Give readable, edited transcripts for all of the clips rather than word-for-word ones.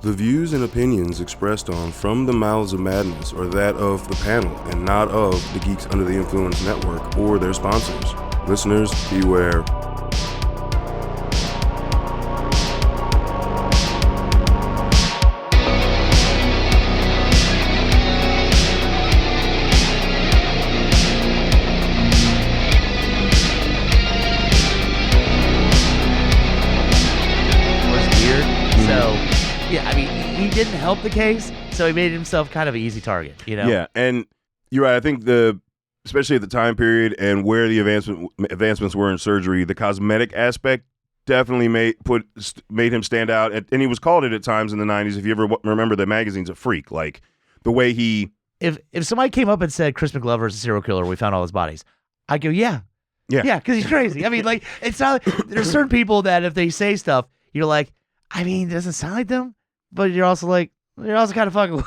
The views and opinions expressed on From the Mouths of Madness are that of the panel and not of the Geeks Under the Influence Network or their sponsors. Listeners, beware. He didn't help the case, so he made himself kind of an easy target, you know? Yeah, and you're right. I think especially at the time period and where the advancements were in surgery, the cosmetic aspect definitely made him stand out. And he was called it at times in the 90s. If you ever remember the magazine's a freak, like the way he... If somebody came up and said Chris McGlover is a serial killer, we found all his bodies, I'd go, yeah, because he's crazy. I mean, like, it's not... There's certain people that if they say stuff, you're like, I mean, it doesn't sound like them. But you're also kind of fucking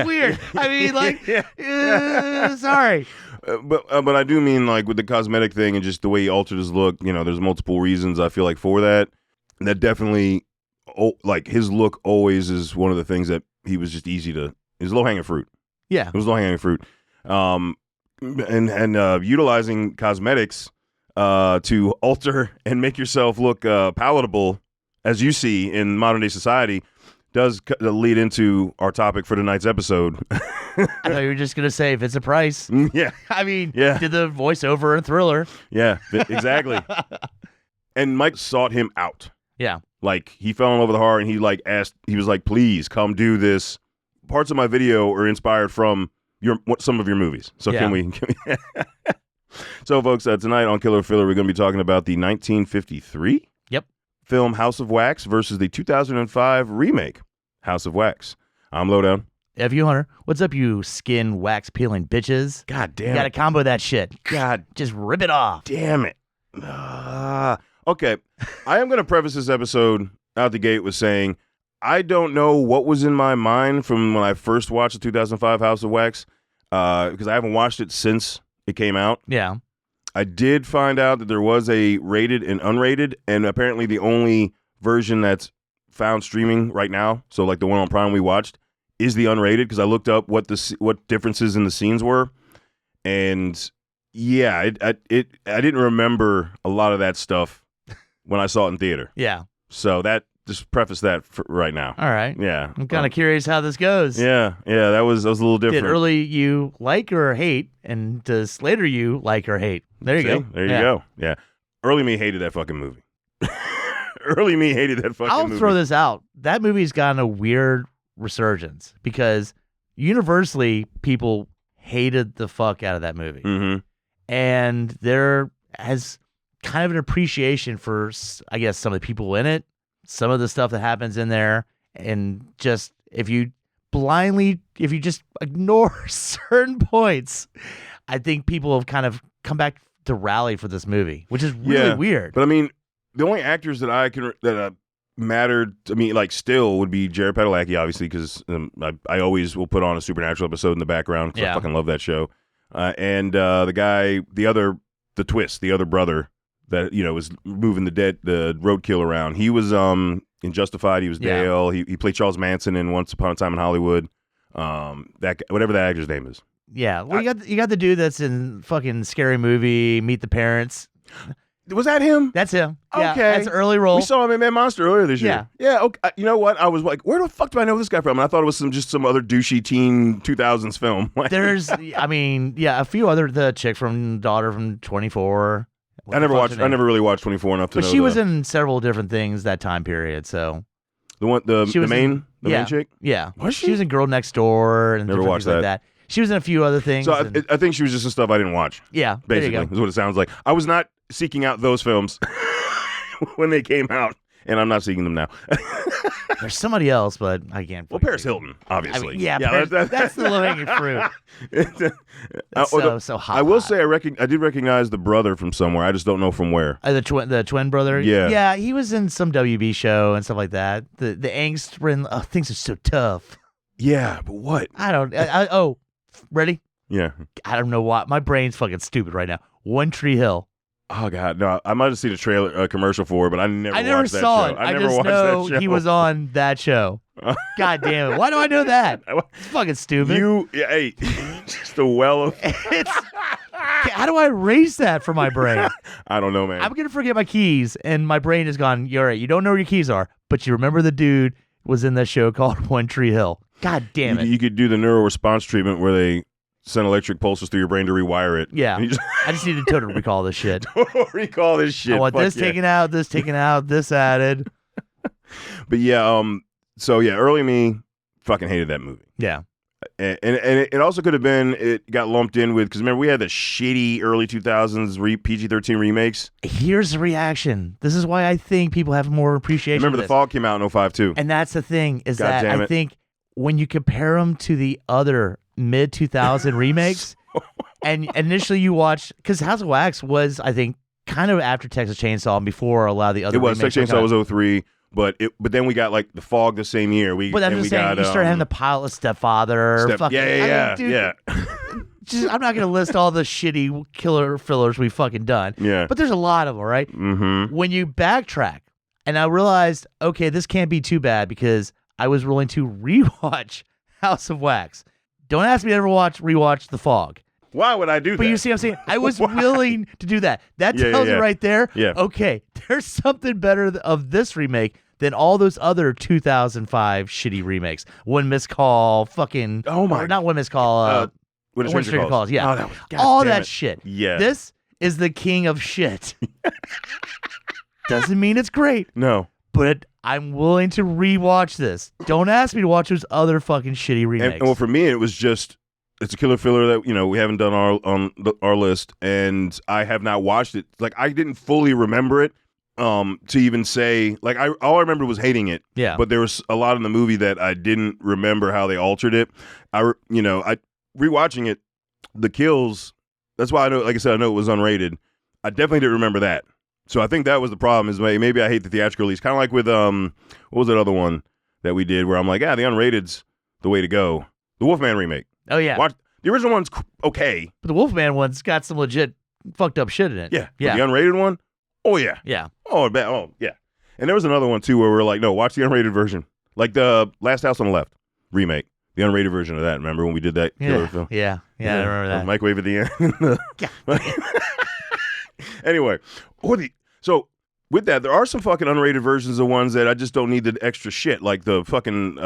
weird. I mean, like, sorry. But I do mean, like, with the cosmetic thing and just the way he altered his look, you know, there's multiple reasons I feel like for that. That definitely, like, his look always is one of the things that he was just it's low-hanging fruit. Yeah. It was low-hanging fruit. And utilizing cosmetics to alter and make yourself look palatable, as you see in modern-day society, does lead into our topic for tonight's episode. I thought you were just going to say, if it's a price. Yeah. I mean, did the voiceover and Thriller. Yeah, exactly. And Mike sought him out. Yeah. Like, he fell in love with the horror, and he was like, please, come do this. Parts of my video are inspired from some of your movies. So can we So, folks, tonight on Killer Filler, we're going to be talking about the 1953 film House of Wax versus the 2005 remake House of Wax. I'm Lowdown. FU Hunter. What's up, you skin wax peeling bitches? God damn you gotta combo that shit. God. Just rip it off. Damn it. Okay. I am going to preface this episode out the gate with saying I don't know what was in my mind from when I first watched the 2005 House of Wax because I haven't watched it since it came out. Yeah. I did find out that there was a rated and unrated, and apparently the only version that's found streaming right now, so like the one on Prime we watched, is the unrated, because I looked up what differences in the scenes were, and yeah, I didn't remember a lot of that stuff when I saw it in theater. Yeah. So that just preface that for right now. All right. Yeah. I'm kind of curious how this goes. Yeah. That was a little different. Did early you like or hate, and does later you like or hate? There you go. There you go. Yeah. Early me hated that fucking movie. Early me hated that fucking movie. I'll throw this out. That movie's gotten a weird resurgence because universally people hated the fuck out of that movie. Mm-hmm. And there has kind of an appreciation for, I guess, some of the people in it, some of the stuff that happens in there, and just if you just ignore certain points, I think people have kind of come back to rally for this movie, which is really weird. But I mean, the only actors that mattered to me, like, still would be Jared Padalecki, obviously, because I always will put on a Supernatural episode in the background because I fucking love that show. And the guy, the other brother that, you know, was moving the roadkill around. He was in Justified. He was Dale. He played Charles Manson in Once Upon a Time in Hollywood. Whatever that actor's name is. Yeah, well, you got the dude that's in fucking Scary Movie, Meet the Parents. Was that him? That's him. Yeah, okay, that's an early role. We saw him in Man Monster earlier this year. Yeah. Okay. You know what? I was like, where the fuck do I know this guy from? And I thought it was some other douchey teen 2000s film. There's, I mean, a few other. The chick from Daughter from 24. I never really watched 24 enough to know. But she was in several different things that time period. So the main chick. Yeah, was she? She was in Girl Next Door and never different watched things like that. She was in a few other things. So I think she was just in stuff I didn't watch. Yeah, basically is what it sounds like. I was not seeking out those films when they came out, and I'm not seeking them now. There's somebody else, but I can't. Well, Paris Hilton, obviously. I mean, that's the low-hanging fruit. It's so hot. I will say I did recognize the brother from somewhere. I just don't know from where. The twin brother? Yeah, he was in some WB show and stuff like that. The angst when things are so tough. Yeah, but what? I don't... ready? Yeah. I don't know why. My brain's fucking stupid right now. One Tree Hill. Oh God, no! I might have seen a commercial for it, but I never watched that saw show. it. I just know he was on that show. God damn it! Why do I know that? It's fucking stupid. Hey, just a well of. How do I erase that from my brain? I don't know, man. I'm gonna forget my keys, and my brain is gone. You're right. You don't know where your keys are, but you remember the dude was in that show called One Tree Hill. God damn it! You could do the neuro response treatment where they send electric pulses through your brain to rewire it. Yeah. I just need to totally recall this shit. Recall this shit. I want this taken out, this taken out, this added. But yeah, so yeah, early me fucking hated that movie. Yeah. And it also could have been it got lumped in with, because remember we had the shitty early 2000s PG-13 remakes. Here's the reaction. This is why I think people have more appreciation. Remember for The Fog came out in 05 too. And that's the thing is that I think when you compare them to the other mid 2000 remakes, and initially you watch, because House of Wax was, I think, kind of after Texas Chainsaw and before a lot of the other. It was. remakes Texas Chainsaw was 03. But then we got like The Fog the same year. But I'm just saying, you start having the pilot Stepfather. Yeah. I'm not gonna list all the shitty killer fillers we've fucking done. Yeah. But there's a lot of them, right? Mm-hmm. When you backtrack, and I realized, okay, this can't be too bad because I was willing to rewatch House of Wax. Don't ask me to ever rewatch The Fog. Why would I do that? But you see what I'm saying? I was willing to do that. That tells you right there, okay, there's something better of this remake than all those other 2005 shitty remakes. One Missed Call, fucking... Oh, my... Not One Missed Call, When a Stranger Calls. Yeah. Oh, that was, all that shit. Yeah. This is the king of shit. Doesn't mean it's great. No. But I'm willing to rewatch this. Don't ask me to watch those other fucking shitty remakes. And well, for me, it was just... It's a killer filler that, we haven't done on our list, and I have not watched it. Like, I didn't fully remember it. To even say, like, all I remember was hating it. Yeah. But there was a lot in the movie that I didn't remember how they altered it. I rewatching it, the kills. That's why I know. Like I said, I know it was unrated. I definitely didn't remember that. So I think that was the problem. Is maybe I hate the theatrical release. Kind of like with what was that other one that we did where I'm like, the unrated's the way to go. The Wolfman remake. Oh yeah. Watch the original one's okay, but the Wolfman one's got some legit fucked up shit in it. Yeah. The unrated one. Oh, yeah. Yeah. Oh, yeah. And there was another one, too, where we're like, no, watch the unrated version. Like the Last House on the Left remake. The unrated version of that. Remember when we did that killer film? Yeah, I remember that. Microwave at the end. Anyway. So, with that, there are some fucking unrated versions of ones that I just don't need the extra shit. Like the fucking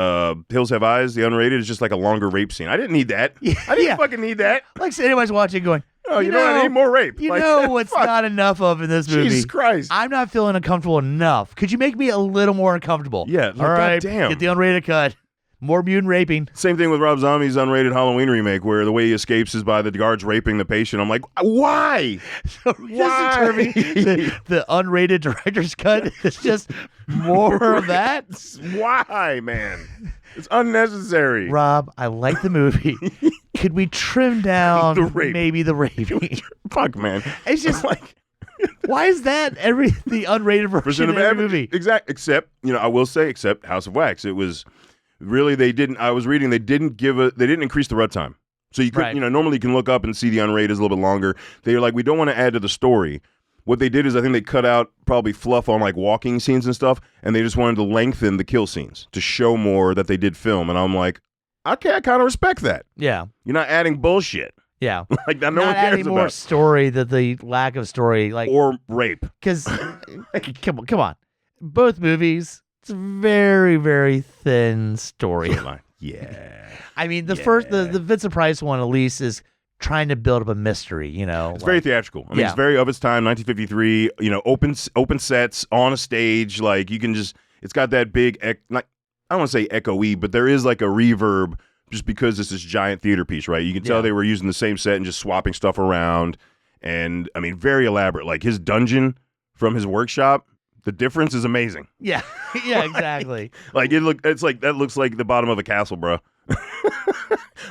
Hills Have Eyes, the unrated is just like a longer rape scene. I didn't need that. I didn't fucking need that. Like, so anybody's watching going, oh, you know what? I need more rape. You know what's not enough of in this movie? Jesus Christ. I'm not feeling uncomfortable enough. Could you make me a little more uncomfortable? Yeah. All right. Goddamn. Get the unrated cut. More mutant raping. Same thing with Rob Zombie's unrated Halloween remake, where the way he escapes is by the guards raping the patient. I'm like, why? Why? The unrated director's cut is just more of that? Why, man? It's unnecessary. Rob, I like the movie. Could we trim down maybe the raping? Fuck, man. It's just like, why is that the unrated version of every movie? Exactly. Except, I will say, except House of Wax. It was really, they didn't increase the runtime. So you could, normally you can look up and see the unrated is a little bit longer. They were like, we don't want to add to the story. What they did is I think they cut out probably fluff on like walking scenes and stuff, and they just wanted to lengthen the kill scenes to show more that they did film. And I'm like, okay, I kind of respect that. Yeah. You're not adding bullshit. Yeah. Like that no not one cares adding more about. Story that the lack of story, like, or rape. Because come on. Both movies, it's a very, very thin storyline. Yeah. I mean, the Vincent Price one at least is trying to build up a mystery, It's very theatrical. I mean, it's very of its time, 1953, open sets on a stage. Like, you can just, it's got that big, I don't want to say echo-y, but there is like a reverb just because it's this giant theater piece, right? You can tell they were using the same set and just swapping stuff around. And, I mean, very elaborate. Like, his dungeon from his workshop, the difference is amazing. Yeah. Yeah, exactly. That looks like the bottom of a castle, bro.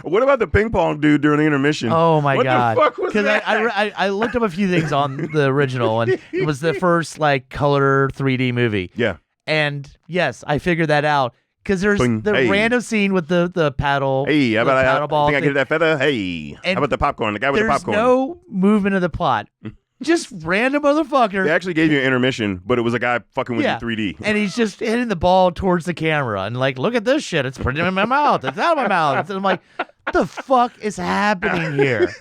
What about the ping pong dude during the intermission? Oh my God! What the fuck was that? I looked up a few things on the original, and it was the first like color 3D movie. Yeah. And yes, I figured that out because there's the random scene with the paddle. Hey, how about paddle ball? I think I get that feather. Hey, how about the popcorn? The guy with the popcorn. There's no movement of the plot. Just random motherfucker. They actually gave you an intermission, but it was a guy fucking with you 3D. And he's just hitting the ball towards the camera and like, look at this shit. It's putting it in my mouth. It's out of my mouth. And I'm like, what the fuck is happening here?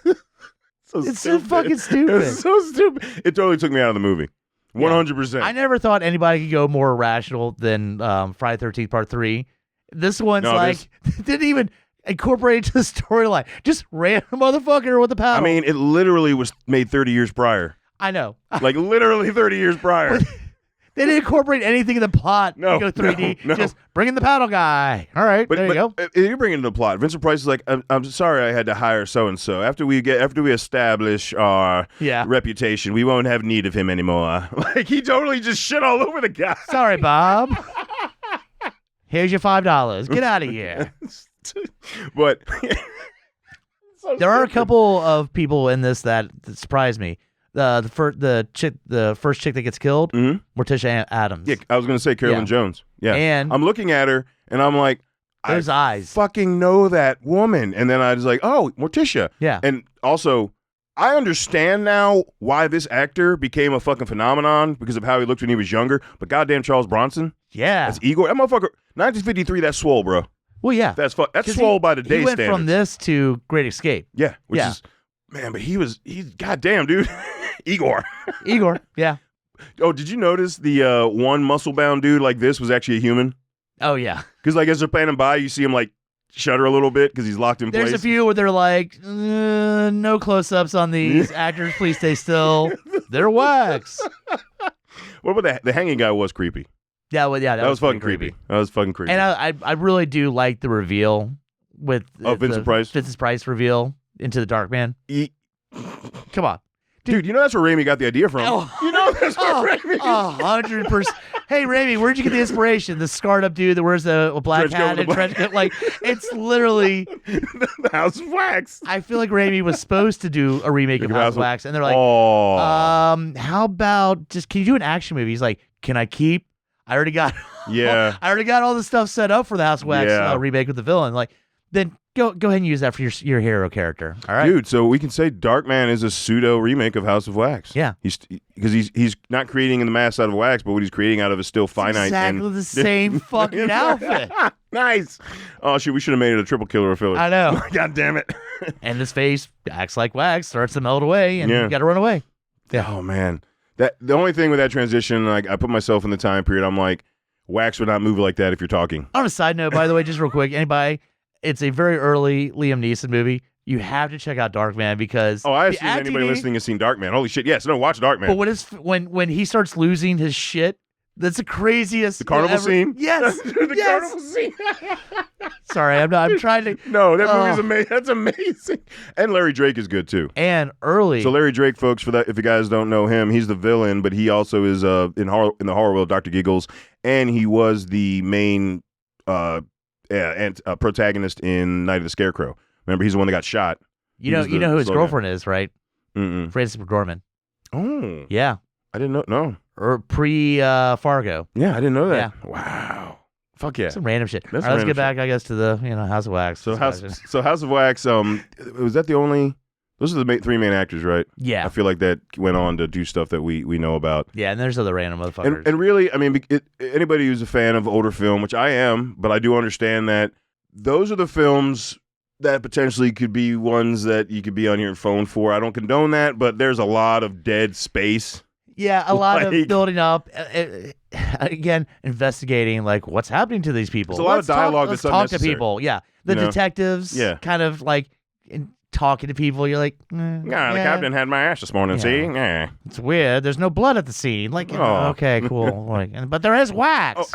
It's so fucking stupid. It's so stupid. It totally took me out of the movie. 100%. I never thought anybody could go more irrational than Friday 13th Part 3. This one's didn't even incorporate into the storyline. Just random motherfucker with the paddle. I mean, it literally was made 30 years prior. I know. Like, literally 30 years prior. They didn't incorporate anything in the plot. No, to go 3D. no. Just bring in the paddle guy. All right, there you go. You're bringing the plot. Vincent Price is like, I'm sorry I had to hire so and so. After we establish our reputation, we won't have need of him anymore. Like, he totally just shit all over the guy. Sorry, Bob. Here's your $5. Get out of here. But there are a couple of people in this that surprised me. The first chick that gets killed, Morticia Adams. Yeah, I was going to say Carolyn Jones. Yeah, and I'm looking at her and I'm like, those eyes. Fucking know that woman. And then I was like, oh, Morticia. Yeah. And also, I understand now why this actor became a fucking phenomenon because of how he looked when he was younger. But goddamn, Charles Bronson. Yeah. That's Igor. That motherfucker. 1953. That's swole, bro. Well, yeah. That's swole by the day standards. He went from this to Great Escape. Yeah. Which is, man, but he's goddamn, dude. Igor. Yeah. Oh, did you notice the one muscle-bound dude like this was actually a human? Oh, yeah. Because, like, as they're panning by, you see him, like, shudder a little bit because he's locked in place. There's a few where they're like, no close-ups on these actors. Please stay still. They're wax. What about the hanging guy was creepy. Yeah, well, yeah. That was fucking creepy. That was fucking creepy. And I really do like the reveal with Vincent Price. Vincent Price reveal into the Dark Man. Come on. Dude, you know that's where Raimi got the idea from. You know that's where Raimi got 100%. Hey, Raimi, where'd you get the inspiration? The scarred up dude that wears a black hat and trench coat. Like, it's literally the House of Wax. I feel like Raimi was supposed to do a remake of House of Wax, and they're like, how about can you do an action movie? He's like, can I keep? I already got all the stuff set up for the House of Wax remake with the villain. Like, then go ahead and use that for your hero character. All right, dude. So we can say Darkman is a pseudo remake of House of Wax. Yeah, he's not creating in the mask out of wax, but what he's creating out of is still finite. Exactly the same fucking outfit. Nice. Oh shit, we should have made it a triple killer filler. I know. God damn it. And his face acts like wax, starts to melt away, and you got to run away. Yeah. Oh man, the only thing with that transition, like I put myself in the time period. I'm like, wax would not move like that if you're talking. On a side note, by the way, just real quick, anybody. It's a very early Liam Neeson movie. You have to check out Darkman because I assume anybody listening has seen Darkman. Holy shit! Yes, no, watch Darkman. But when he starts losing his shit, that's the craziest. The carnival scene. Yes, the carnival scene. Sorry, I'm trying to. No, that movie's amazing. That's amazing. And Larry Drake is good too. And early. So Larry Drake, folks, for that, if you guys don't know him, he's the villain, but he also is in the horror world, Dr. Giggles, and he was the main protagonist in Night of the Scarecrow. Remember, he's the one that got shot. You know who his girlfriend is, right? Frances McDormand. Oh, yeah. I didn't know. No, or pre Fargo. Yeah, I didn't know that. Yeah. Wow. Fuck yeah. Some random shit. That's all right, let's get back, I guess, to the House of Wax. So House of Wax. Was that the only? Those are the three main actors, right? Yeah. I feel like that went on to do stuff that we know about. Yeah, and there's other random motherfuckers. And really, I mean, anybody who's a fan of older film, which I am, but I do understand that those are the films that potentially could be ones that you could be on your phone for. I don't condone that, but there's a lot of dead space. Yeah, a lot of building up. Again, investigating, like, what's happening to these people. There's a lot of dialogue that's unnecessary. Let's talk to people. Yeah. The detectives kind of like talking to people. You're like, the captain had my ass this morning, see? Yeah. It's weird. There's no blood at the scene. Like, okay, cool. Like, but there is wax.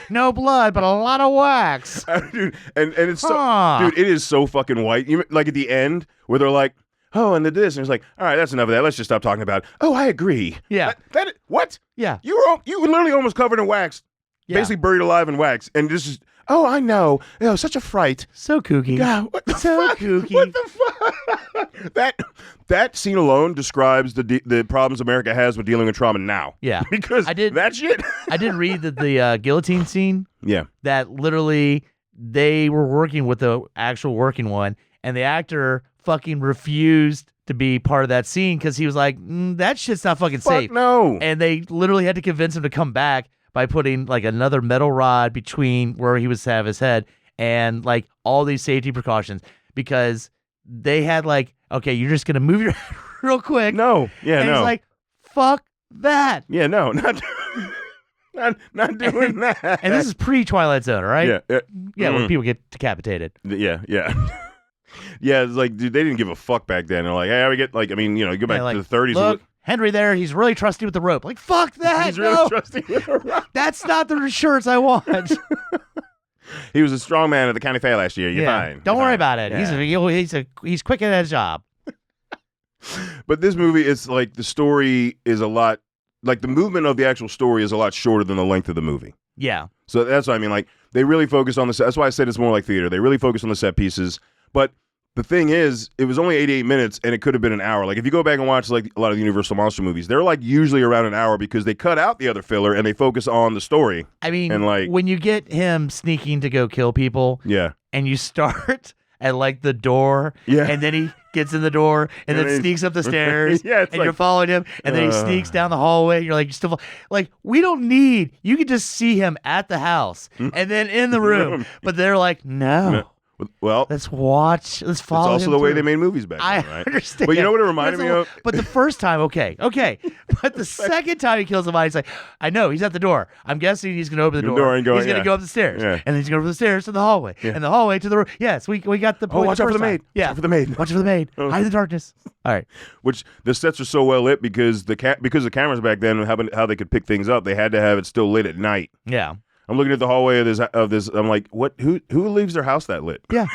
No blood, but a lot of wax. Dude, and it's so, dude, it is so fucking white. Like at the end where they're like, oh, and this, and it's like, all right, that's enough of that. Let's just stop talking about it. Oh, I agree. Yeah. What? Yeah. You were literally almost covered in wax. Yeah. Basically buried alive in wax. And this is, I know. Such a fright. So kooky. God, what the fuck? Kooky. What the fuck? That scene alone describes the problems America has with dealing with trauma now. Yeah. Because that shit. I did read that the guillotine scene. Yeah. That literally they were working with the actual working one, and the actor fucking refused to be part of that scene because he was like, that shit's not fucking safe. No. And they literally had to convince him to come back by putting like another metal rod between where he was to have his head and like all these safety precautions because they had like, okay, you're just gonna move your head real quick. No. Yeah. And no. he's like, fuck that. Yeah. No. Not doing that. And this is pre-Twilight Zone, right? Yeah. Yeah, when people get decapitated. Yeah. Yeah, it's like, dude, they didn't give a fuck back then. They're like, hey, how we get, like, I mean, you know, you go back to the 30s. Look, Henry there, he's really trusty with the rope. Like, fuck that. He's really trusty with the rope. That's not the insurance I want. He was a strong man at the county fair last year. You're fine. Don't You're worry fine. about it. Yeah. He's quick at his job. But this movie, it's like the story is a lot, like the movement of the actual story is a lot shorter than the length of the movie. Yeah. So that's what I mean. Like, they really focus on the set. That's why I said it's more like theater. They really focus on the set pieces. But the thing is, it was only 88 minutes, and it could have been an hour. Like, if you go back and watch like a lot of the Universal Monster movies, they're like usually around an hour because they cut out the other filler and they focus on the story. I mean, and like when you get him sneaking to go kill people, yeah, and you start at like the door, yeah, and then he gets in the door and then sneaks up the stairs, yeah, and you're following him, and then he sneaks down the hallway. And you're like, like, we don't need. You can just see him at the house and then in the room, but they're like, no. Well, let's watch. Let's follow. It's also the way they made movies back then, right? I understand. But you know what it reminded me of? But the first time, okay. But the second time he kills somebody, he's like, I know he's at the door. I'm guessing he's going to open the door. And go, he's going to go up the stairs, and then he's going to go up the stairs to the hallway, and the hallway to the room. Yes, we got the. Oh, watch out for the maid. Yeah, watch out for the maid. Watch out for the maid. Hide in the darkness. All right. Which the sets are so well lit because the cameras back then, how they could pick things up, they had to have it still lit at night. Yeah. I'm looking at the hallway of this. I'm like, what? Who leaves their house that lit? Yeah.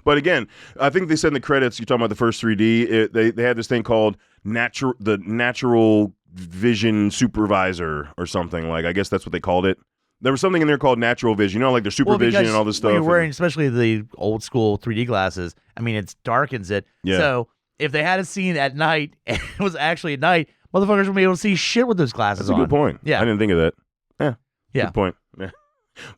But again, I think they said in the credits, you're talking about the first 3D, they had this thing called the natural vision supervisor or something. Like, I guess that's what they called it. There was something in there called natural vision, you know, like their supervision and all this stuff. You're wearing, especially the old school 3D glasses. I mean, it darkens it. Yeah. So if they had a scene at night and it was actually at night, motherfuckers would be able to see shit with those glasses on. That's a good point. Yeah. I didn't think of that. Yeah. Good point. Yeah.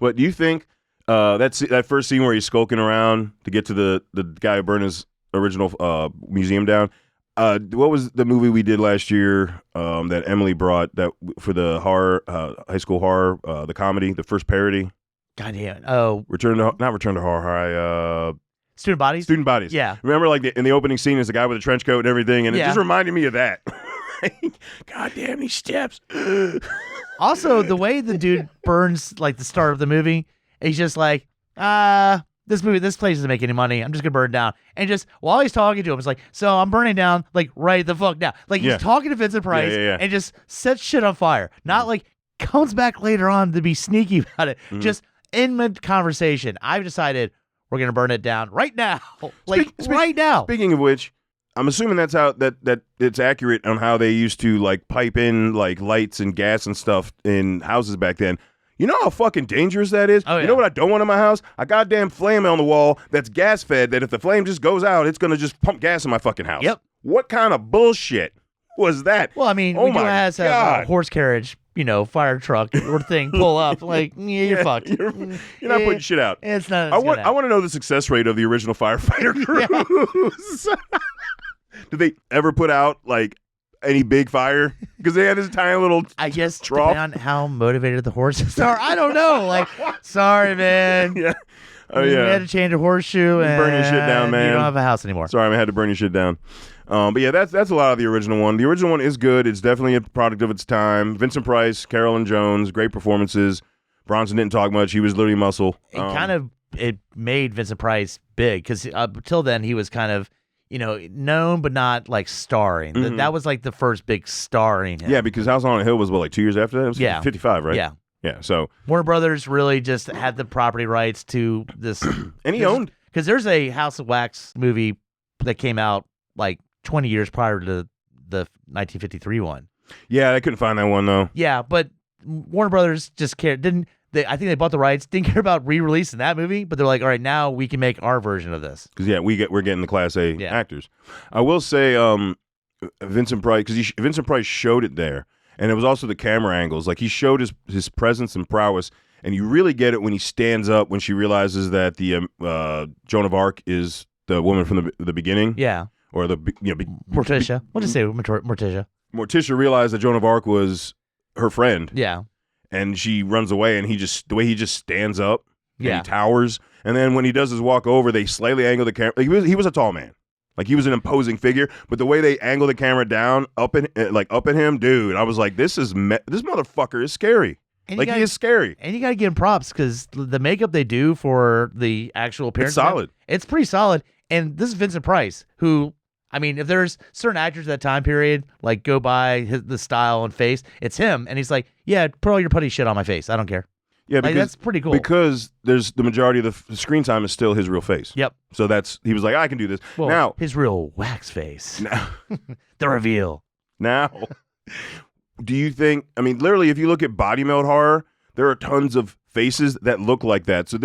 But do you think that first scene where he's skulking around to get to the guy who burned his original museum down, what was the movie we did last year that Emily brought that for the horror high school horror the comedy, the first parody? God damn it. Oh, not Return to Horror High. Student Bodies? Student Bodies. Yeah. Remember, like, in the opening scene is the guy with the trench coat and everything, and it Yeah. just reminded me of that. God damn these steps. Also, the way the dude burns, like, the start of the movie, he's just like, this place doesn't make any money. I'm just going to burn it down. And just, while he's talking to him, it's like, so I'm burning down, like, right the fuck now. Like, he's talking to Vincent Price and just sets shit on fire. Not, like, comes back later on to be sneaky about it. Just in mid-conversation, I've decided we're going to burn it down right now. Like, right now. Speaking of which, I'm assuming that's how that it's accurate on how they used to, like, pipe in, like, lights and gas and stuff in houses back then. You know how fucking dangerous that is? Oh, yeah. You know what I don't want in my house? A goddamn flame on the wall that's gas fed that if the flame just goes out, it's going to just pump gas in my fucking house. Yep. What kind of bullshit was that? Well, I mean, we do have a horse carriage, fire truck or thing pull up. Like, you're fucked. You're not putting shit out. It's not. I want to know the success rate of the original firefighter crews. Did they ever put out, like, any big fire? Because they had this tiny little I guess trough. Depending on how motivated the horses are. I don't know. Like, sorry, man. Yeah. Oh, We yeah. had to change a horseshoe and burn your shit down, man. You don't have a house anymore. Sorry, I had to burn your shit down. But yeah, that's a lot of the original one. The original one is good. It's definitely a product of its time. Vincent Price, Carolyn Jones, great performances. Bronson didn't talk much. He was literally muscle. It made Vincent Price big because until then he was kind of, known but not like starring. That was like the first big starring. Yeah, because House on a Hill was, like 2 years after that? It was 55, right? Yeah. Yeah, so. Warner Brothers really just had the property rights to this. And he owned. Because there's a House of Wax movie that came out like 20 years prior to the 1953 one. Yeah, I couldn't find that one, though. Yeah, but Warner Brothers just cared. I think they bought the rights, didn't care about re-releasing that movie, but they're like, all right, now we can make our version of this. Because, yeah, we're getting the Class A actors. I will say Vincent Price, because Vincent Price showed it there, and it was also the camera angles. Like, he showed his presence and prowess, and you really get it when he stands up when she realizes that the Joan of Arc is the woman from the beginning. Yeah. or the Morticia. We'll just say Morticia. Morticia realized that Joan of Arc was her friend. Yeah. And she runs away, and the way he just stands up, and Yeah. he towers, and then when he does his walk over, they slightly angle the camera. Like, he was a tall man, like he was an imposing figure, but the way they angle the camera down up at him, dude, I was like, this motherfucker is scary. He is scary. And you got to give him props because the makeup they do for the actual appearance, it's solid. It's pretty solid. And this is Vincent Price, who, I mean, if there's certain actors at that time period, like go by the style and face, it's him. And he's like, yeah, put all your putty shit on my face. I don't care. Yeah, because that's pretty cool. Because there's the majority of the screen time is still his real face. Yep. So he was like, I can do this. Well, now his real wax face. Now, the reveal. Now, do you think? I mean, literally, if you look at body melt horror, there are tons of faces that look like that. So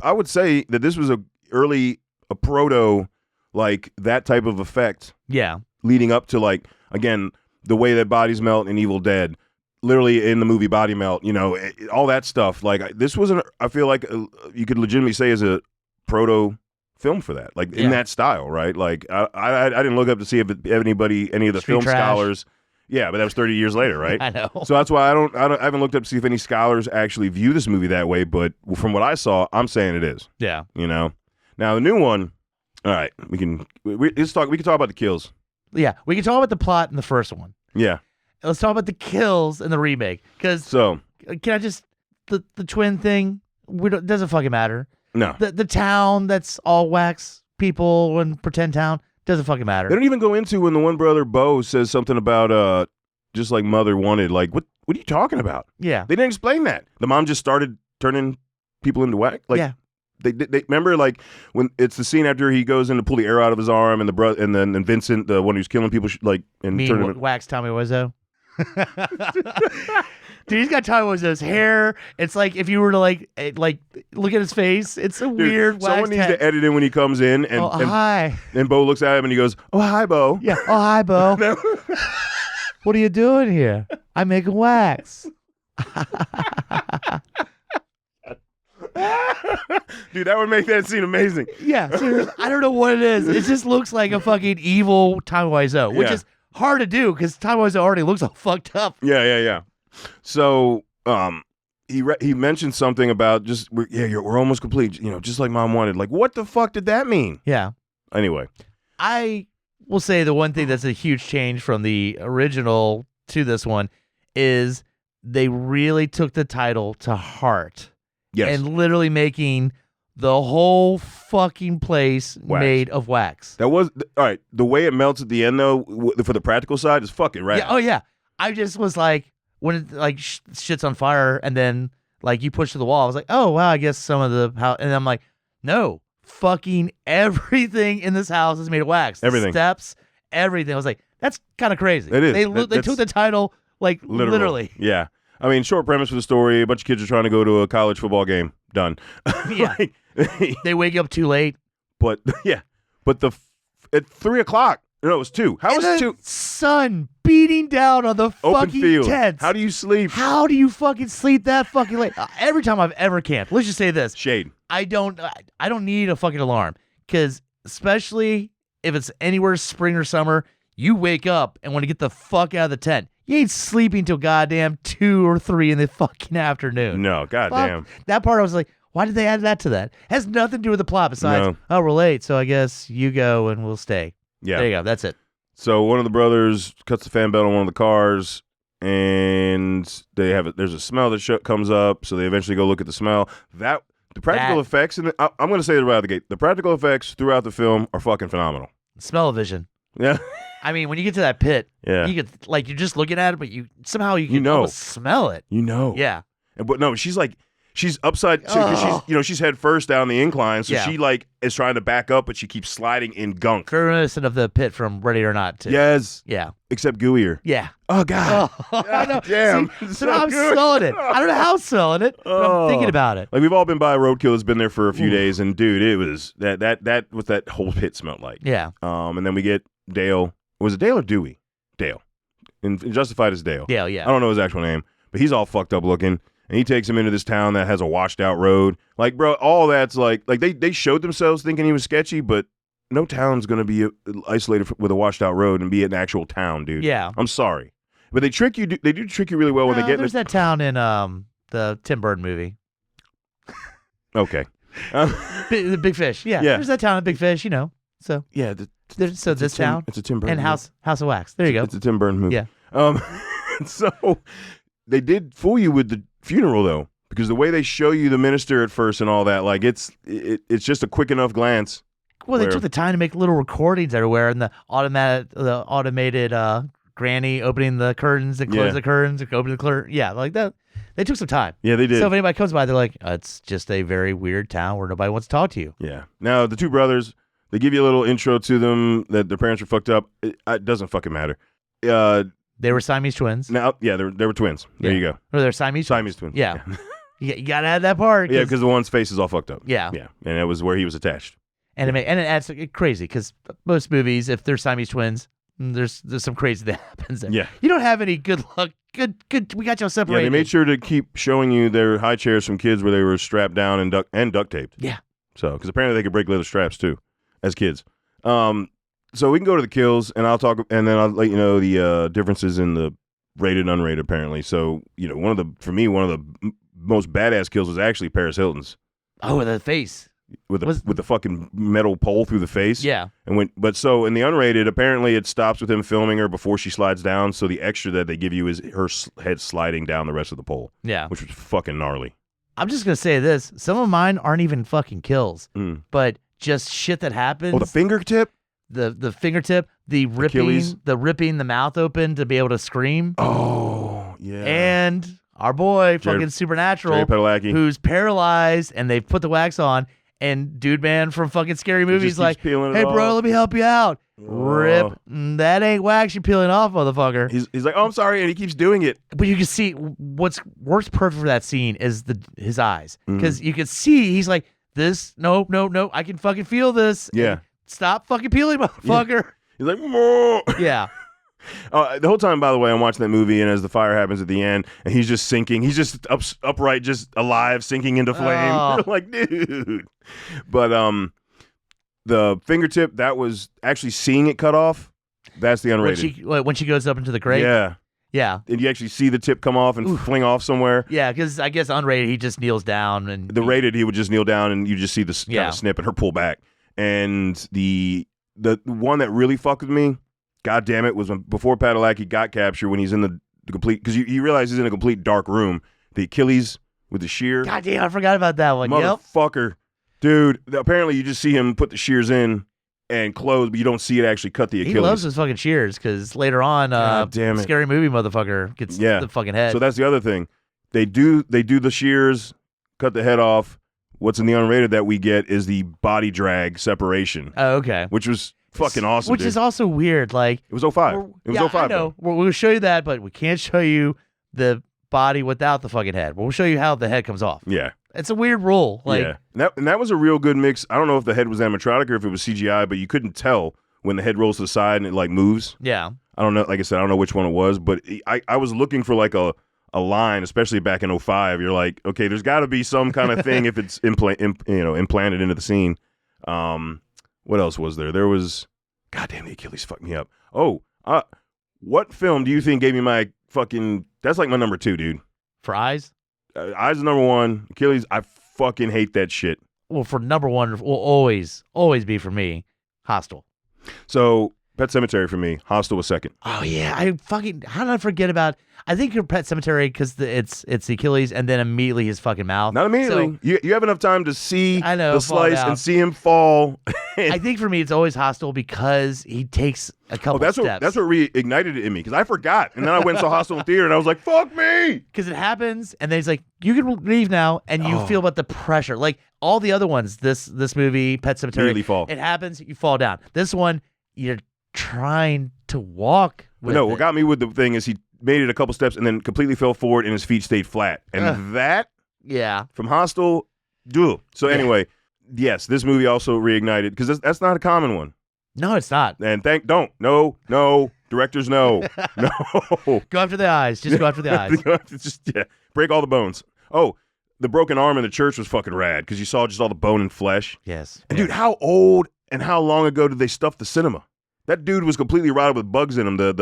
I would say that this was a proto, like that type of effect. Yeah. Leading up to, like, again, the way that bodies melt in Evil Dead, literally in the movie Body Melt, all that stuff. Like, this wasn't. I feel like you could legitimately say is a proto film for that, like in that style, right? Like, I didn't look up to see if any of the film scholars. Yeah, but that was 30 years later, right? I know. So that's why I haven't looked up to see if any scholars actually view this movie that way. But from what I saw, I'm saying it is. Yeah. Now the new one. All right, we can talk about the kills. Yeah, we can talk about the plot in the first one. Yeah. Let's talk about the kills in the remake. Because can I just the twin thing? Doesn't fucking matter. No. The town that's all wax people and pretend town doesn't fucking matter. They don't even go into when the one brother Bo says something about just like mother wanted. Like, what are you talking about? Yeah. They didn't explain that. The mom just started turning people into wax. Like, yeah. They remember, like, when it's the scene after he goes in to pull the arrow out of his arm, and then Vincent, the one who's killing people, turning wax Tommy Wiseau. Dude, he's got Tommy Wiseau's hair. It's like if you were to like look at his face, it's a weird. Someone needs to edit in when he comes in, and hi. And Bo looks at him and he goes, "Oh, hi, Bo." Yeah. Oh, hi, Bo. What are you doing here? I'm making wax. Dude, that would make that scene amazing. Yeah, seriously, I don't know what it is. It just looks like a fucking evil Tommy Wiseau, which is hard to do because Tommy Wiseau already looks all fucked up. Yeah. So, he mentioned something about we're almost complete. Just like Mom wanted. Like, what the fuck did that mean? Yeah. Anyway, I will say the one thing that's a huge change from the original to this one is they really took the title to heart. Yes. And literally making the whole fucking place made of wax. That was all right. The way it melts at the end, though, for the practical side, is fucking right. Yeah. Oh yeah. I just was like, when it like shit's on fire, and then like you push to the wall. I was like, oh wow, I guess some of the house. And I'm like, no, fucking everything in this house is made of wax. Everything, the steps, everything. I was like, that's kind of crazy. It is. They took the title like literally. Yeah. I mean, short premise for the story: a bunch of kids are trying to go to a college football game. Done. Yeah. They wake up too late. But at 3:00. No, it was 2. How was it 2? Sun beating down on the open fucking field. tents. How do you sleep? How do you fucking sleep that fucking late? Every time I've ever camped, let's just say this: shade. I don't need a fucking alarm because especially if it's anywhere spring or summer, you wake up and want to get the fuck out of the tent. You ain't sleeping till goddamn 2 or 3 in the fucking afternoon. No, goddamn. That part I was like, why did they add that to that? Has nothing to do with the plot besides, oh, we're late, so I guess you go and we'll stay. Yeah. There you go. That's it. So one of the brothers cuts the fan belt on one of the cars, and there's a smell that comes up, so they eventually go look at the smell. The practical effects, I'm going to say it right out of the gate, the practical effects throughout the film are fucking phenomenal. Smell-o-vision. Yeah. I mean, when you get to that pit, you could you're just looking at it, but you can almost smell it. Yeah. But no, she's upside because she's head first down the incline, so she is trying to back up, but she keeps sliding in gunk. Reminiscent of the pit from Ready or Not, too. Yes. Yeah. Except gooier. Yeah. Oh God. I know. Damn. So I'm smelling it. I don't know how I'm smelling it, but I'm thinking about it. Like, we've all been by a roadkill that's been there for a few days, and dude, it was that what that whole pit smelled like. Yeah. And then we get Dale. Was it Dale or Dewey? Dale. And Justified as Dale. Dale, yeah. I don't know his actual name, but he's all fucked up looking. And he takes him into this town that has a washed out road. Like, bro, all that's like they showed themselves thinking he was sketchy, but no town's going to be isolated with a washed out road and be an actual town, dude. Yeah. I'm sorry. But they trick you. They do trick you really well when they get. There's that town in the Tim Burton movie. Okay. The Big Fish. Yeah. There's that town in Big Fish. So yeah. This town. It's a Tim Burton. And House of Wax. There you go. It's a Tim Burton movie. Yeah. So they did fool you with the funeral though, because the way they show you the minister at first and all that, like it's just a quick enough glance. Well, they took the time to make little recordings everywhere, and the automated granny opening the curtains and close the curtains and open the curtain. Yeah, like that. They took some time. Yeah, they did. So if anybody comes by, they're like, it's just a very weird town where nobody wants to talk to you. Yeah. Now, the two brothers, they give you a little intro to them that their parents were fucked up. It doesn't fucking matter. They were Siamese twins. Now, yeah, they were twins. There you go. No, they're Siamese twins. Yeah. You got to add that part. Yeah, because the one's face is all fucked up. Yeah. Yeah, and that was where he was attached. And it adds crazy because most movies, if they're Siamese twins, there's some crazy that happens there. Yeah. You don't have any good luck. Good. We got y'all separated. Yeah, they made sure to keep showing you their high chairs from kids where they were strapped down and duct taped. Yeah. So, because apparently they could break leather straps too, as kids. So we can go to the kills, and I'll talk, and then I'll let you know the differences in the rated and unrated. Apparently, so one of the most badass kills was actually Paris Hilton's. Oh, with the face. With the fucking metal pole through the face. Yeah. But so in the unrated, apparently it stops with him filming her before she slides down. So the extra that they give you is her head sliding down the rest of the pole. Yeah. Which was fucking gnarly. I'm just gonna say this: some of mine aren't even fucking kills, but just shit that happens. Oh, the fingertip. The fingertip, the ripping, Achilles. the ripping the mouth open to be able to scream. Oh yeah. And our boy, fucking Supernatural, Jared Padalecki, who's paralyzed, and they've put the wax on. And Dude Man from fucking Scary Movies like, hey, bro, let me help you out. Rip. That ain't wax you're peeling off, motherfucker. He's like, oh, I'm sorry. And he keeps doing it. But you can see what's works perfect for that scene is his eyes. Because you can see he's like, this, no, I can fucking feel this. Yeah. And stop fucking peeling, motherfucker. Yeah. He's like, more. Yeah. The whole time, by the way, I'm watching that movie, and as the fire happens at the end, and he's just sinking. He's just upright, just alive, sinking into flame. You're like, dude. But the fingertip, that was actually seeing it cut off. That's the unrated. When she goes up into the grave? Yeah. Yeah. And you actually see the tip come off and fling off somewhere. Yeah, because I guess unrated, he just kneels down. And the rated, he would just kneel down, and you just see the kind of snip and her pull back. And the one that really fucked with me, God damn it, was before Padalecki got captured, when he's in the complete, because you realize he's in a complete dark room. The Achilles with the shear. God damn, I forgot about that one. Motherfucker. Dude, apparently you just see him put the shears in and close, but you don't see it actually cut the Achilles. He loves his fucking shears, because later on, Scary Movie motherfucker gets the fucking head. So that's the other thing. They do the shears, cut the head off. What's in the unrated that we get is the body drag separation. Oh, okay. Which was fucking awesome, Which is also weird. Like, it was 05. It was 05. I know. We'll show you that, but we can't show you the body without the fucking head. We'll show you how the head comes off. Yeah. It's a weird rule. Like, yeah. And that was a real good mix. I don't know if the head was animatronic or if it was CGI, but you couldn't tell when the head rolls to the side and it like moves. Yeah. I don't know. Like I said, I don't know which one it was, but I was looking for like a line, especially back in 05. You're like, okay, there's got to be some kind of thing if it's implanted into the scene. What else was there? There was, goddamn, the Achilles fucked me up. Oh, what film do you think gave me my fucking? That's like my number 2, dude. For Eyes. Eyes is number 1. Achilles, I fucking hate that shit. Well, for number 1 will always be for me, Hostel. So Pet Sematary for me. Hostel was second. Oh yeah, how did I forget about? I think your Pet Sematary because it's the Achilles and then immediately his fucking mouth. Not immediately. So, you have enough time to see the slice and see him fall. I think for me it's always Hostel because he takes a couple steps. That's what reignited it in me because I forgot, and then I went and saw Hostel in theater and I was like, "Fuck me!" Because it happens, and then he's like, "You can leave now," and you feel about the pressure. Like all the other ones, this movie, Pet Sematary, really fall. It happens, you fall down. This one, you're trying to walk. What got me with the thing is he made it a couple steps and then completely fell forward and his feet stayed flat. And that, from Hostel, So anyway, yes, this movie also reignited because that's not a common one. No, it's not. And no, directors, no. Go after the eyes. Just go after the eyes. Break all the bones. Oh, the broken arm in the church was fucking rad because you saw just all the bone and flesh. Yes. And dude, how old And how long ago did they stuff the cinema? That dude was completely rotted with bugs in him. The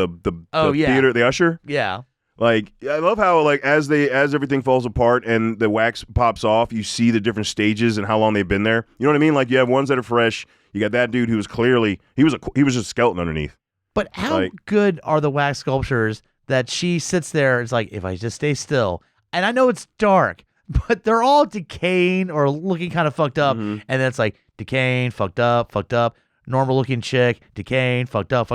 theater, the usher. Yeah. Like, I love how, like, as everything falls apart and the wax pops off, you see the different stages and how long they've been there. You know what I mean? Like, you have ones that are fresh. You got that dude who was clearly he was just a skeleton underneath. But how good are the wax sculptures that she sits there? It's like, if I just stay still, and I know it's dark, but they're all decaying or looking kind of fucked up, and then it's like decaying, fucked up, normal looking chick, decaying, fucked up.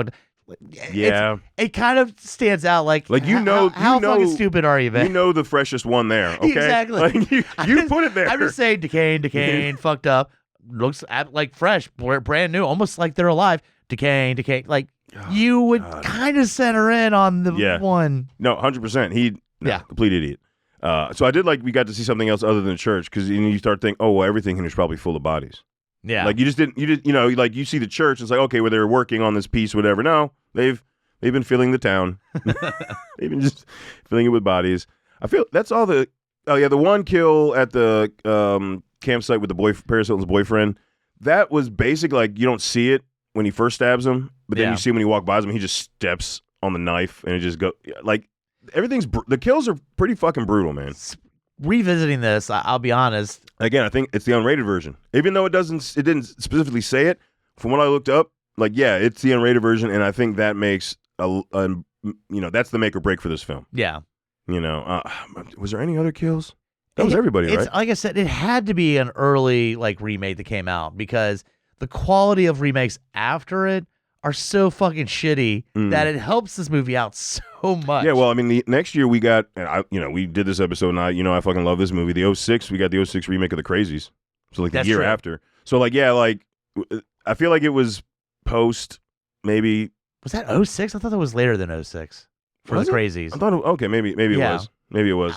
Yeah, it kind of stands out. Like how fucking stupid are you, man? You know the freshest one there. Okay, exactly. Like, you put it there. I'm just saying, decaying, fucked up. Looks like fresh, brand new, almost like they're alive. Decaying. Like you would kind of center in on the one. No, 100%. Complete idiot. So I did like we got to see something else other than church because you start thinking, oh, well, everything here is probably full of bodies. Yeah. Like you know, like you see the church, it's like, okay, well, they're working on this piece, whatever. No, they've been filling the town. They've been just filling it with bodies. I feel that's all the one kill at the campsite with Paris Hilton's boyfriend. That was basic. Like you don't see it when he first stabs him, but then you see him when he walks by him, he just steps on the knife and it just go like everything's the kills are pretty fucking brutal, man. Revisiting this, I'll be honest. Again, I think it's the unrated version. Even though it didn't specifically say it, from what I looked up, like, yeah, it's the unrated version, and I think that makes that's the make or break for this film. Yeah. You know, was there any other kills? That was everybody, right? Like I said, it had to be an early remake that came out because the quality of remakes after it are so fucking shitty that it helps this movie out so much. Yeah, well, I mean, the next year we got, we did this episode, and I fucking love this movie. The 06, we got the 06 remake of The Crazies. So, like, the year after. So, like, yeah, like, I feel like it was post, maybe. Was that 06? I thought that was later than 06 for The Crazies. I thought, okay, maybe it was. Maybe it was.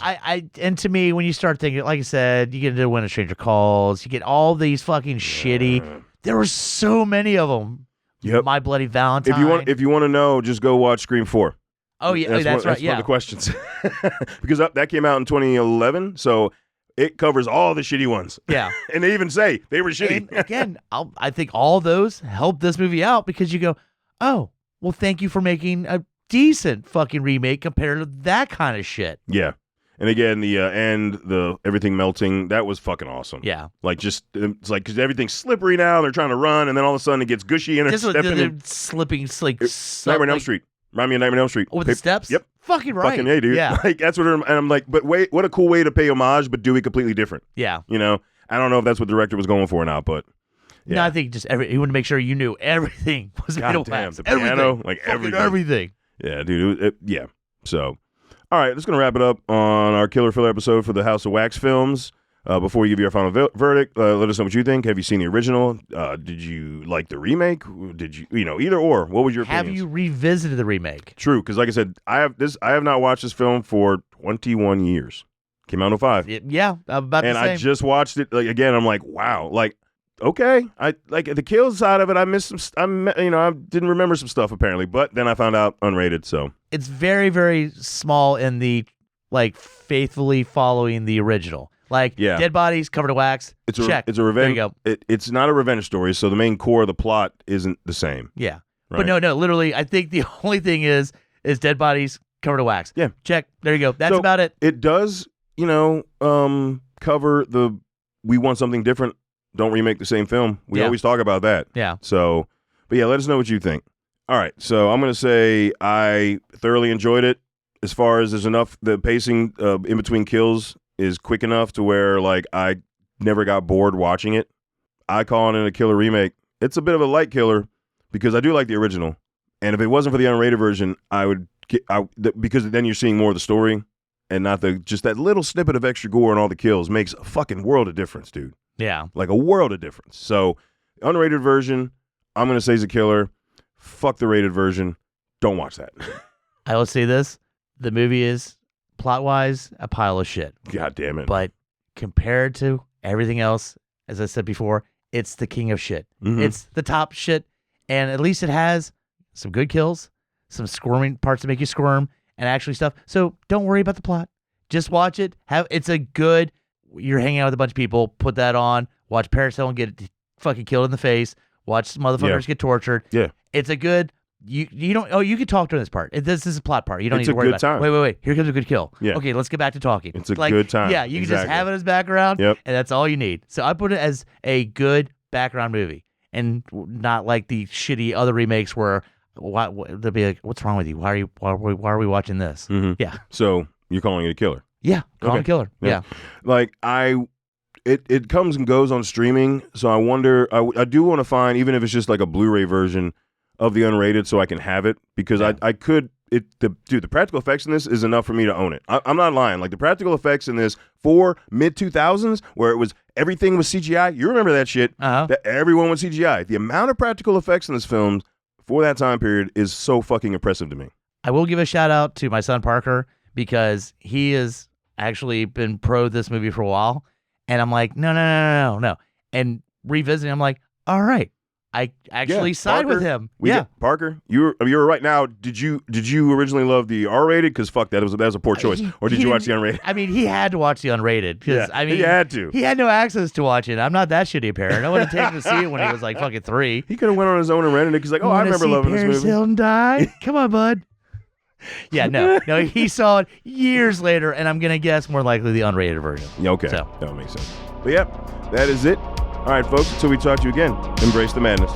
And to me, when you start thinking, like I said, you get into When a Stranger Calls, you get all these fucking shitty. There were so many of them. Yep. My Bloody Valentine. If you want to know, just go watch Scream 4. Oh yeah, that's right. That's one of the questions because that came out in 2011, so it covers all the shitty ones. Yeah, and they even say they were shitty. And again, I think all those help this movie out because you go, oh, well, thank you for making a decent fucking remake compared to that kind of shit. Yeah. And again, the everything melting, that was fucking awesome. Yeah. Like, just, it's like, because everything's slippery now, they're trying to run, and then all of a sudden it gets gushy, and they're slipping, like, Nightmare on Elm Street. Remind me of Nightmare on Elm Street. Oh, with the steps? Yep. Fucking right. Fucking hey, dude. Yeah. Like, that's what, and I'm like, but wait, what a cool way to pay homage, but do it completely different. Yeah. You know? I don't know if that's what the director was going for or not, but. Yeah. No, I think just he wanted to make sure you knew everything was made of wax. The piano, like everything. Yeah, dude. Yeah. So. All right, that's going to wrap it up on our killer filler episode for the House of Wax films. Before we give you our final verdict, let us know what you think. Have you seen the original? Did you like the remake? Did you, either or? What was your opinions? Have you revisited the remake? True, because like I said, I have not watched this film for 21 years. Came out in 05. Yeah, about the same. And I just watched it again. I'm like, wow, okay. I like the kills side of it. I missed some. I didn't remember some stuff apparently, but then I found out unrated. So it's very, very small in the faithfully following the original. Dead bodies covered in wax. Check. It's a revenge. There you go. It's not a revenge story, so the main core of the plot isn't the same. Yeah, right? But no. Literally, I think the only thing is dead bodies covered in wax. Yeah. Check. There you go. That's about it. It does, cover the we want something different. Don't remake the same film. We always talk about that. Yeah. So, but yeah, let us know what you think. All right. So I'm going to say I thoroughly enjoyed it. As far as there's enough, the pacing in between kills is quick enough to where I never got bored watching it. I call it a killer remake. It's a bit of a light killer because I do like the original. And if it wasn't for the unrated version, because then you're seeing more of the story and not just that little snippet of extra gore and all the kills makes a fucking world of difference, dude. Yeah. Like a world of difference. So, unrated version, I'm going to say is a killer. Fuck the rated version. Don't watch that. I will say this. The movie is, plot-wise, a pile of shit. God damn it. But compared to everything else, as I said before, it's the king of shit. Mm-hmm. It's the top shit. And at least it has some good kills, some squirming parts to make you squirm, and actually stuff. So, don't worry about the plot. Just watch it. It's a good... You're hanging out with a bunch of people, put that on, watch Paris Hilton get fucking killed in the face, watch motherfuckers get tortured. Yeah. It's a good. You don't. Oh, you can talk during this part. This is a plot part. You don't need to worry about. It's a good time. Wait. Here comes a good kill. Yeah. Okay, let's get back to talking. It's a good time. Yeah, you can just have it as background. Yep. And that's all you need. So I put it as a good background movie, and not like the shitty other remakes where they'll be like, "What's wrong with you? Why are we watching this?" Mm-hmm. Yeah. So you're calling it a killer? Yeah, call it a killer. Yeah. Like it comes and goes on streaming. So I wonder. I do want to find, even if it's just like a Blu-ray version of the unrated, so I can have it, because I could. The practical effects in this is enough for me to own it. I'm not lying. Like the practical effects in this for mid-2000s, where everything was CGI. You remember that shit? That everyone was CGI. The amount of practical effects in this film for that time period is so fucking impressive to me. I will give a shout out to my son Parker, because he has actually been pro this movie for a while, and I'm like, no. And revisiting, I'm like, all right. I actually side with him. Parker, you were right. Now, did you originally love the R-rated? Because fuck that, was a poor choice. Or did you watch the unrated? I mean, he had to watch the unrated, because he had to. He had no access to watch it. I'm not that shitty a parent. I would have taken him to see it when he was like fucking 3. He could have went on his own and rented it. He's like, I remember loving this movie. Hilton die? Come on, bud. Yeah, no, he saw it years later, and I'm gonna guess more likely the unrated version. Yeah, okay, so that makes sense. But yeah, that is it. All right, folks, until we talk to you again, embrace the madness.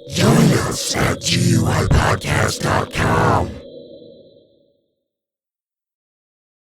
Join us at GUIPodcast.com.